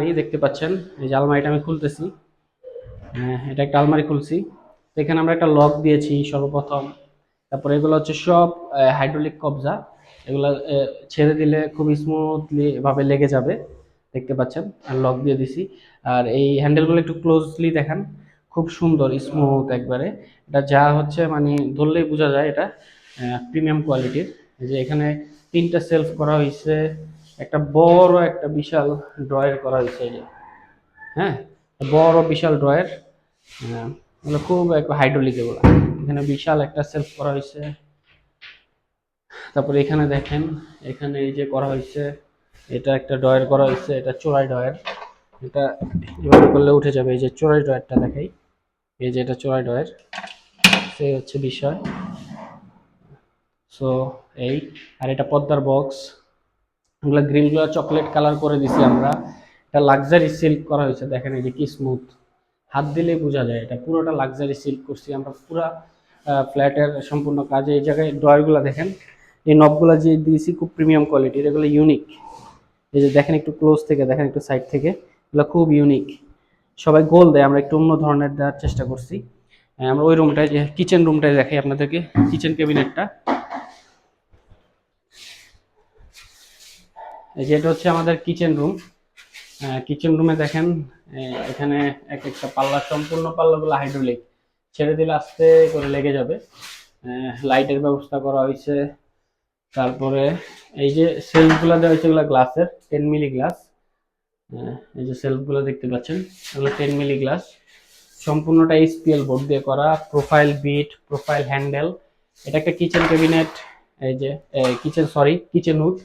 এই দেখতে পাচ্ছেন, এই যে আলমারিটা আমি খুলতেছি। হ্যাঁ, এটা একটা আলমারি খুলছি। তো এখানে আমরা একটা লক দিয়েছি সর্বপ্রথম। তারপরে এগুলো হচ্ছে সব হাইড্রোলিক কবজা। এগুলা ছেড়ে দিলে খুব স্মুথলি ভাবে লেগে যাবে, দেখতে পাচ্ছেন। আর লক দিয়ে দিছি। আর এই হ্যান্ডেলগুলো একটু ক্লোজলি দেখেন, খুব সুন্দর স্মুথ একবারে। এটা যা হচ্ছে মানে ধরলেই বোঝা যায় এটা প্রিমিয়াম কোয়ালিটির। এই যে এখানে 3টা সেলফ করা হয়েছে, একটা বড় একটা বিশাল ড্রয়ার করা হয়েছে এই যে। হ্যাঁ, বড় বিশাল ড্রয়ার। এগুলো খুব একটা হাইড্রোলিক এগুলো। এখানে বিশাল একটা সেলফ করা হয়েছে। তারপরে এখানে দেখেন, এখানে এই যে করা হয়েছে, এটা একটা ড্রয়ার করা হয়েছে, এটা চোরাই ড্রয়ার। এটা এভাবে করলে উঠে যাবে। এই যে চোরাই ড্রয়ারটা দেখাই, এই যে এটা চোরাই ড্রয়ার, সেই হচ্ছে বিষয়। সো এই, আর এটা পর্দার বক্স। এগুলো গ্রিলগুলো চকলেট কালার করে দিছি আমরা। এটা লাক্সারি সিল্ক করা হয়েছে, দেখেন এই যে কি স্মুথ, হাত দিলেই বোঝা যায়। এটা পুরোটা লাক্সারি সিল্ক করছি আমরা পুরা ফ্ল্যাটের সম্পূর্ণ কাজে। এই জায়গায় ড্রয়ারগুলো দেখেন, এই নবগুলো যে দিয়েছি খুব প্রিমিয়াম কোয়ালিটির, এগুলো ইউনিক। এই যে দেখেন, একটু ক্লোজ থেকে দেখেন, একটু সাইড থেকে, এগুলো খুব ইউনিক। সবাই গোল দেয়, আমরা একটু অন্য ধরনের দেওয়ার চেষ্টা করছি। আমরা ওই রুমটায়, যে কিচেন রুমটায় দেখাই আপনাদেরকে, কিচেন ক্যাবিনেটটা। এই যে এটা হচ্ছে আমাদের কিচেন রুম। কিচেন রুমে দেখেন, এখানে এক একটা পাল্লা, সম্পূর্ণ পাল্লাগুলো হাইড্রোলিক, ছেড়ে দিলে আস্তে করে লেগে যাবে। লাইটের ব্যবস্থা করা হয়েছে। তারপরে এই যে সেলফগুলো দেওয়া হয়েছে, এগুলো গ্লাসের 10 মিলি গ্লাস। এই যে সেলফগুলো দেখতে পাচ্ছেন, এগুলো 10 মিলি গ্লাস। সম্পূর্ণটা এইচপিএল বোর্ড দিয়ে করা, প্রোফাইল বিট, প্রোফাইল হ্যান্ডেল। এটা একটা কিচেন ক্যাবিনেট। এই যে কিচেন উড।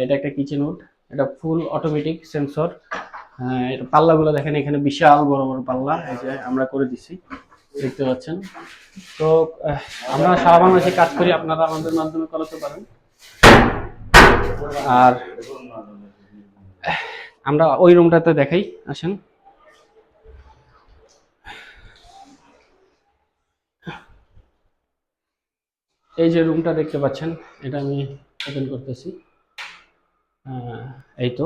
এটা একটা কিচেন উড। এটা ফুল অটোমেটিক সেন্সর। এটা পাল্লাগুলো দেখেন, এখানে বিশাল বড় বড় পাল্লা এই যে আমরা করে দিছি, দেখতে পাচ্ছেন। তো আমরা সারা বাংলাদেশে কাজ করি, আপনারা আমাদের মাধ্যমে করাতে পারেন। আর আমরা ওই রুমটাতে দেখাই, আসেন। এই যে রুমটা দেখতে পাচ্ছেন, এটা আমি ওপেন করতেছি। এই তো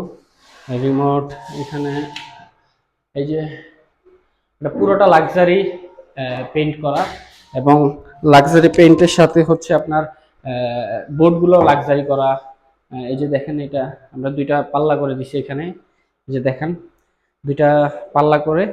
রিমোট এখানে। এই যে এটা পুরোটা লাক্সারি পেইন্ট করা, এবং লাক্সারি পেইন্টের সাথে হচ্ছে আপনার বোর্ডগুলো লাক্সারি করা। এই যে দেখেন, এটা আমরা 2টা পাল্লা করে দিছি এখানে। এই যে দেখেন, 2টা পাল্লা করে